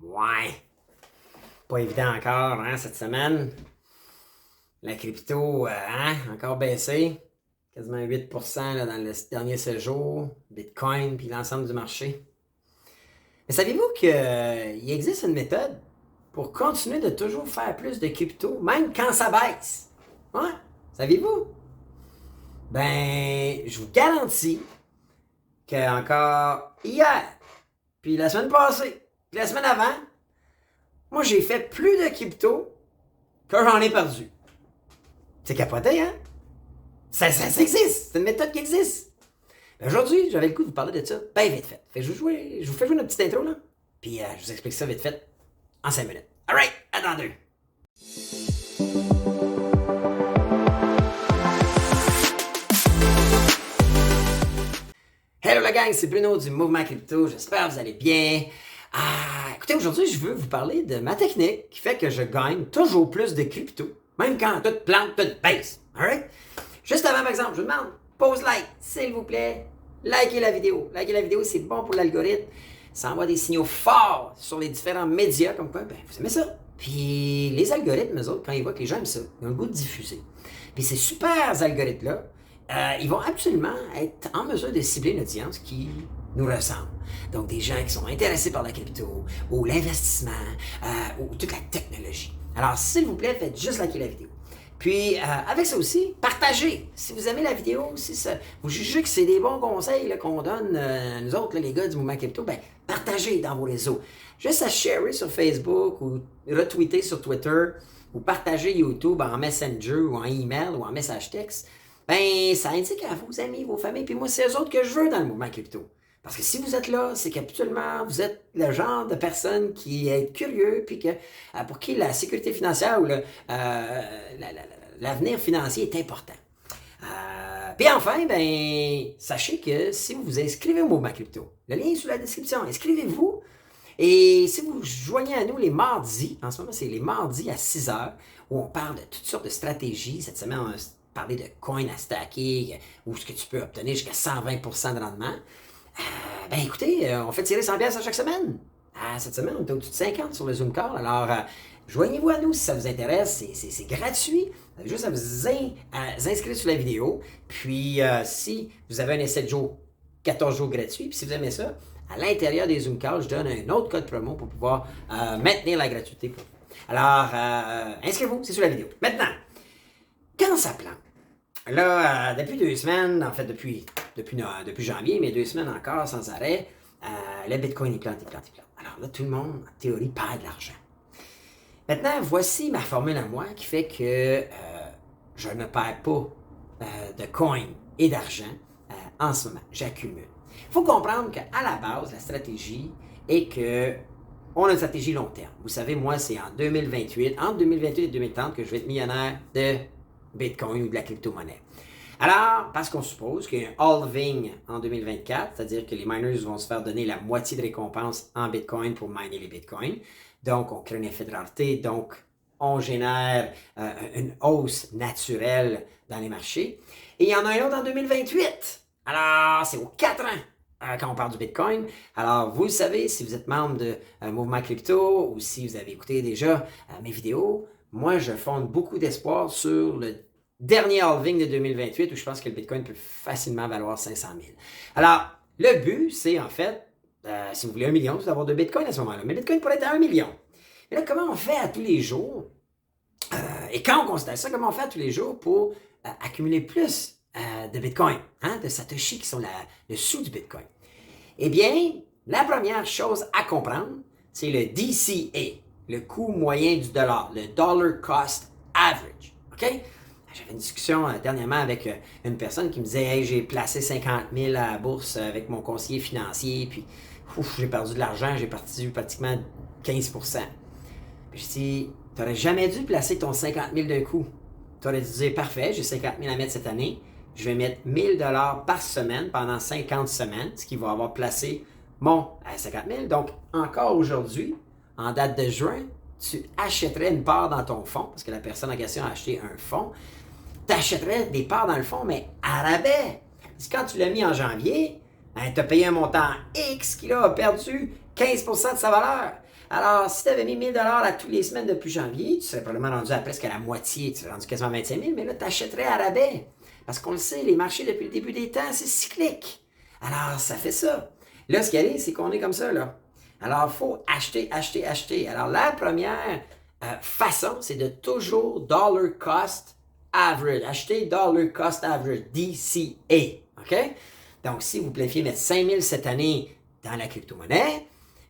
Ouais. Pas évident encore, hein, cette semaine. La crypto, encore baissé. Quasiment 8% là, dans le dernier 7 jours. Bitcoin, puis l'ensemble du marché. Mais saviez-vous qu'il existe une méthode pour continuer de toujours faire plus de crypto, même quand ça baisse? Ouais? Saviez-vous? Ben, je vous garantis qu'encore hier, puis la semaine passée, puis la semaine avant, moi j'ai fait plus de crypto que j'en ai perdu. C'est capoté, hein? Ça existe! C'est une méthode qui existe! Aujourd'hui, j'avais le goût de vous parler de ça, ben vite fait. Fait que je vous fais jouer une petite intro, là. Puis je vous explique ça vite fait en 5 minutes. Alright, attendez! Hello la gang, c'est Bruno du Mouvement Crypto. J'espère que vous allez bien. Écoutez, aujourd'hui, je veux vous parler de ma technique qui fait que je gagne toujours plus de crypto, même quand tout plante, tout baisse. Alright? Juste avant, par exemple, je vous demande, pause like, s'il vous plaît. Likez la vidéo. Likez la vidéo, c'est bon pour l'algorithme. Ça envoie des signaux forts sur les différents médias, comme quoi, ben, vous aimez ça. Puis les algorithmes, eux autres, quand ils voient que les gens aiment ça, ils ont le goût de diffuser. Puis ces super algorithmes-là, ils vont absolument être en mesure de cibler une audience qui nous ressemble. Donc des gens qui sont intéressés par la crypto, ou l'investissement, ou toute la technologie. Alors, s'il vous plaît, faites juste liker la vidéo. Puis, avec ça aussi, partagez. Si vous aimez la vidéo, si vous jugez que c'est des bons conseils là, qu'on donne, nous autres, là, les gars du mouvement crypto, ben, partagez dans vos réseaux. Juste à sharer sur Facebook ou retweeter sur Twitter ou partager YouTube en Messenger ou en email ou en message texte, ben, ça indique à vos amis, vos familles, puis moi, c'est eux autres que je veux dans le mouvement crypto. Parce que si vous êtes là, c'est qu'habituellement, vous êtes le genre de personne qui est curieux, puis que pour qui la sécurité financière ou l'avenir financier est important. Puis enfin, ben, sachez que si vous vous inscrivez au mouvement crypto, le lien est sous la description, inscrivez-vous. Et si vous joignez à nous les mardis, en ce moment c'est les mardis à 6h, où on parle de toutes sortes de stratégies. Cette semaine, on a parlé de coins à stacker, où ce que tu peux obtenir jusqu'à 120% de rendement. Ben écoutez, on fait tirer 100$ à chaque semaine. Cette semaine, on est au-dessus de 50 sur le Zoom Call. Alors, joignez-vous à nous si ça vous intéresse. C'est gratuit. Vous avez juste à vous inscrire sur la vidéo. Puis, si vous avez un essai de jour, 14 jours gratuits. Puis, si vous aimez ça, à l'intérieur des Zoom Calls, je donne un autre code promo pour pouvoir maintenir la gratuité pour vous. Alors, inscrivez-vous, c'est sur la vidéo. Maintenant, quand ça plante, là, depuis 2 semaines, en fait, depuis janvier, mais 2 semaines encore sans arrêt, le Bitcoin, il plante. Alors là, tout le monde, en théorie, perd de l'argent. Maintenant, voici ma formule à moi qui fait que je ne perds pas de coins et d'argent en ce moment. J'accumule. Il faut comprendre qu'à la base, la stratégie est que on a une stratégie long terme. Vous savez, moi, c'est en 2028, entre 2028 et 2030, que je vais être millionnaire de Bitcoin ou de la crypto-monnaie. Alors, parce qu'on suppose qu'il y a un halving en 2024, c'est-à-dire que les miners vont se faire donner la moitié de récompense en Bitcoin pour miner les Bitcoins. Donc, on crée un effet de rareté, donc on génère une hausse naturelle dans les marchés. Et il y en a un autre en 2028. Alors, c'est aux 4 ans quand on parle du Bitcoin. Alors, vous le savez, si vous êtes membre de Mouvement Crypto ou si vous avez écouté déjà mes vidéos, moi, je fonde beaucoup d'espoir sur le dernier halving de 2028 où je pense que le Bitcoin peut facilement valoir 500 000. Alors, le but, c'est en fait, si vous voulez 1 million, c'est d'avoir de Bitcoin à ce moment-là. Mais le Bitcoin pourrait être à 1 million. Mais là, comment on fait à tous les jours? Et quand on considère ça, comment on fait à tous les jours pour accumuler plus de Bitcoin, de Satoshi qui sont le sous du Bitcoin? Eh bien, la première chose à comprendre, c'est le DCA, le coût moyen du dollar, le Dollar Cost Average. OK? J'avais une discussion dernièrement avec une personne qui me disait hey, j'ai placé 50 000 à la bourse avec mon conseiller financier, puis j'ai perdu de l'argent, j'ai perdu pratiquement 15%. Puis je dis tu n'aurais jamais dû placer ton 50 000 d'un coup. Tu aurais dû dire parfait, j'ai 50 000 à mettre cette année, je vais mettre 1 000 $ par semaine pendant 50 semaines, ce qui va avoir placé mon 50 000. Donc, encore aujourd'hui, en date de juin, tu achèterais une part dans ton fonds, parce que la personne en question a acheté un fonds, tu achèterais des parts dans le fonds, mais à rabais. Quand tu l'as mis en janvier, tu as payé un montant X qui là, a perdu 15% de sa valeur. Alors, si tu avais mis 1000 à tous les semaines depuis janvier, tu serais probablement rendu à presque à la moitié, tu serais rendu quasiment 25 000, mais là, tu achèterais à rabais. Parce qu'on le sait, les marchés depuis le début des temps, c'est cyclique. Alors, ça fait ça. Là, ce qui arrive, c'est qu'on est comme ça, là. Alors, il faut acheter, acheter, acheter. Alors, la première façon, c'est de toujours dollar cost average. Acheter dollar cost average, DCA. OK? Donc, si vous planifiez mettre 5 000 cette année dans la crypto-monnaie,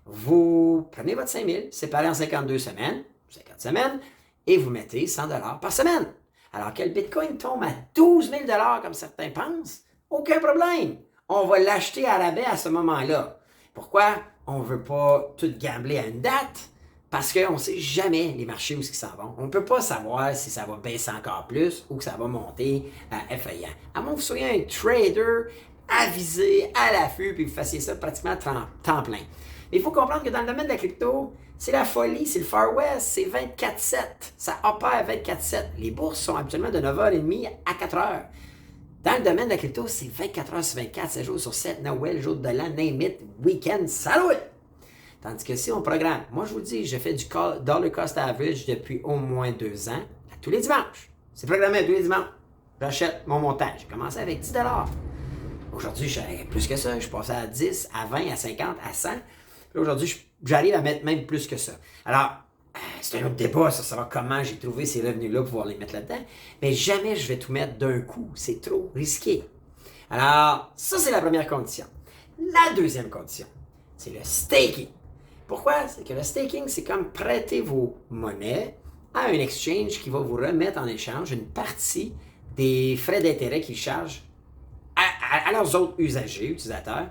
vous prenez votre 5 000, séparé en 52 semaines, 50 semaines, et vous mettez 100 par semaine. Alors que le Bitcoin tombe à 12 000 comme certains pensent, aucun problème. On va l'acheter à rabais à ce moment-là. Pourquoi on ne veut pas tout gambler à une date? Parce qu'on ne sait jamais les marchés où ils s'en vont. On ne peut pas savoir si ça va baisser encore plus ou que ça va monter effrayant. À moins que vous soyez un trader avisé, à l'affût, puis vous fassiez ça pratiquement temps plein. Mais il faut comprendre que dans le domaine de la crypto, c'est la folie, c'est le Far West, c'est 24/7. Ça opère 24/7. Les bourses sont habituellement de 9h30 à 4h. Dans le domaine de la crypto, c'est 24h sur 24, 7 jours sur 7, Noël, jour de l'an, name it, week-end, salut! Tandis que si on programme, moi je vous dis, je fais du dollar cost average depuis au moins 2 ans, à tous les dimanches. C'est programmé à tous les dimanches. J'achète mon montant. J'ai commencé avec 10 $. Aujourd'hui, je suis plus que ça. Je suis passé à 10, à 20, à 50, à 100. Puis aujourd'hui, j'arrive à mettre même plus que ça. Alors, c'est un autre débat, ça, savoir comment j'ai trouvé ces revenus-là pour pouvoir les mettre là-dedans. Mais jamais je vais tout mettre d'un coup. C'est trop risqué. Alors, ça, c'est la première condition. La deuxième condition, c'est le staking. Pourquoi? C'est que le staking, c'est comme prêter vos monnaies à un exchange qui va vous remettre en échange une partie des frais d'intérêt qu'ils chargent à leurs autres utilisateurs,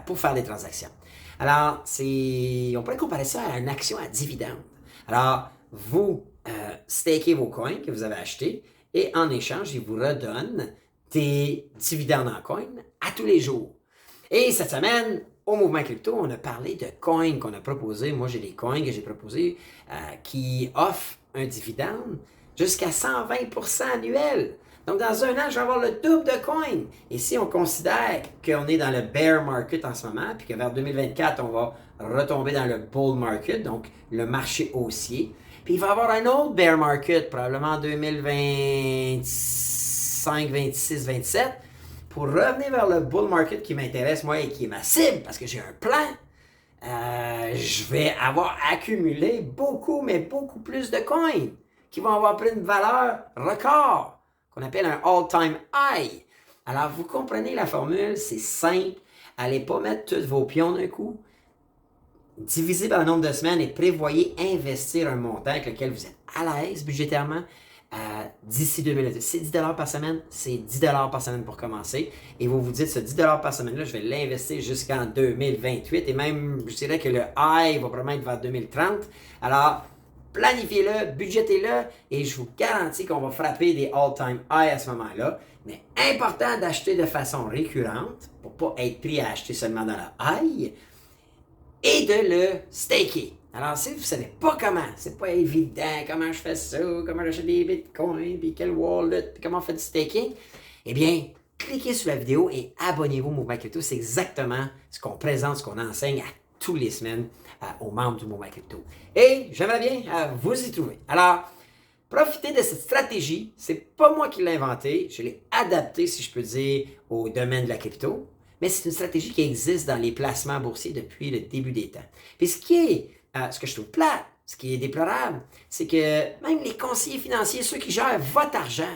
pour faire des transactions. Alors, on pourrait comparer ça à une action à dividende. Alors, vous stakez vos coins que vous avez achetés et en échange, ils vous redonnent des dividendes en coins à tous les jours. Et cette semaine, au Mouvement Crypto, on a parlé de coins qu'on a proposés. Moi, j'ai des coins que j'ai proposés qui offrent un dividende jusqu'à 120% annuel. Donc, dans un an, je vais avoir le double de coins. Et si on considère qu'on est dans le bear market en ce moment, puis que vers 2024, on va retomber dans le bull market, donc le marché haussier, puis il va y avoir un autre bear market, probablement en 2025, 26, 27, pour revenir vers le bull market qui m'intéresse, moi, et qui est ma cible, parce que j'ai un plan, je vais avoir accumulé beaucoup, mais beaucoup plus de coins qui vont avoir pris une valeur record, qu'on appelle un all-time high. Alors, vous comprenez la formule, c'est simple. Allez pas mettre tous vos pions d'un coup. Divisez par le nombre de semaines et prévoyez investir un montant avec lequel vous êtes à l'aise budgétairement d'ici 2020. C'est 10 $ par semaine, c'est 10 $ par semaine pour commencer. Et vous vous dites, ce 10 $ par semaine-là, je vais l'investir jusqu'en 2028. Et même, je dirais que le high va probablement être vers 2030. Alors, planifiez-le, budgétez-le, et je vous garantis qu'on va frapper des all-time high à ce moment-là. Mais important d'acheter de façon récurrente, pour ne pas être pris à acheter seulement dans le high, et de le staker. Alors, si vous ne savez pas comment, c'est pas évident, comment je fais ça, comment j'achète des bitcoins, puis quel wallet, puis comment on fait du staking, eh bien, cliquez sur la vidéo et abonnez-vous au Mouvement Crypto. C'est exactement ce qu'on présente, ce qu'on enseigne à tous les semaines aux membres du Mouvement Crypto. Et j'aimerais bien vous y trouver. Alors, profitez de cette stratégie. C'est pas moi qui l'ai inventée. Je l'ai adaptée, si je peux dire, au domaine de la crypto. Mais c'est une stratégie qui existe dans les placements boursiers depuis le début des temps. Puis ce que je trouve plate, ce qui est déplorable, c'est que même les conseillers financiers, ceux qui gèrent votre argent,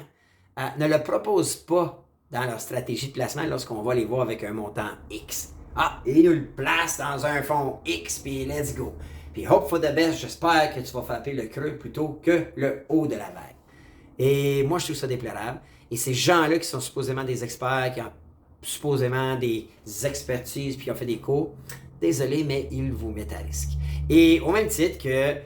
ne le proposent pas dans leur stratégie de placement lorsqu'on va les voir avec un montant X. Ah, ils nous le placent dans un fonds X, puis let's go. Puis hope for the best, j'espère que tu vas frapper le creux plutôt que le haut de la vague. Et moi, je trouve ça déplorable. Et ces gens-là qui sont supposément des experts, qui ont supposément des expertises, puis qui ont fait des cours, désolé, mais ils vous mettent à risque. Et au même titre que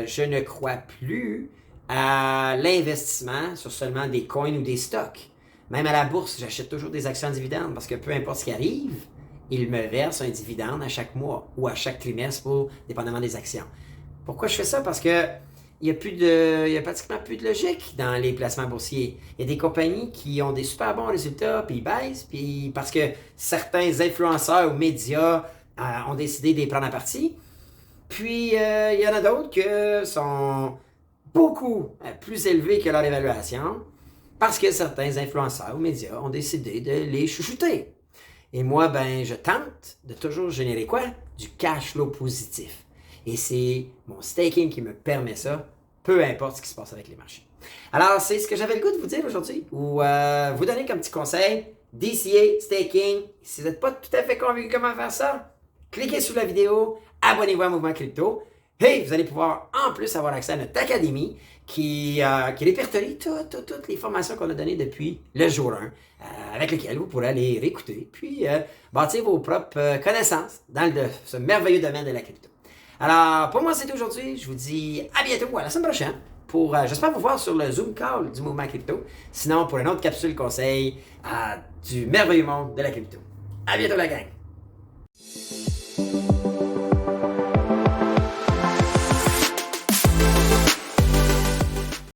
je ne crois plus à l'investissement sur seulement des coins ou des stocks. Même à la bourse, j'achète toujours des actions à dividendes parce que peu importe ce qui arrive, il me verse un dividende à chaque mois ou à chaque trimestre, dépendamment des actions. Pourquoi je fais ça? Parce que il y a pratiquement plus de logique dans les placements boursiers. Il y a des compagnies qui ont des super bons résultats, puis ils baissent, puis parce que certains influenceurs ou médias ont décidé de les prendre à partie. Puis, il y en a d'autres qui sont beaucoup plus élevés que leur évaluation parce que certains influenceurs ou médias ont décidé de les chouchouter. Et moi, ben, je tente de toujours générer quoi? Du cash flow positif. Et c'est mon staking qui me permet ça, peu importe ce qui se passe avec les marchés. Alors, c'est ce que j'avais le goût de vous dire aujourd'hui, ou vous donner comme petit conseil, DCA, staking. Si vous n'êtes pas tout à fait convaincu comment faire ça, cliquez sous la vidéo, abonnez-vous à Mouvement Crypto. Et vous allez pouvoir en plus avoir accès à notre académie qui répertorie toutes les formations qu'on a données depuis le jour 1, avec lesquelles vous pourrez aller réécouter, puis bâtir vos propres connaissances dans ce merveilleux domaine de la crypto. Alors, pour moi, c'est tout aujourd'hui. Je vous dis à bientôt, à la semaine prochaine, pour, j'espère vous voir sur le Zoom Call du Mouvement Crypto. Sinon, pour une autre capsule conseil du merveilleux monde de la crypto. À bientôt, la gang!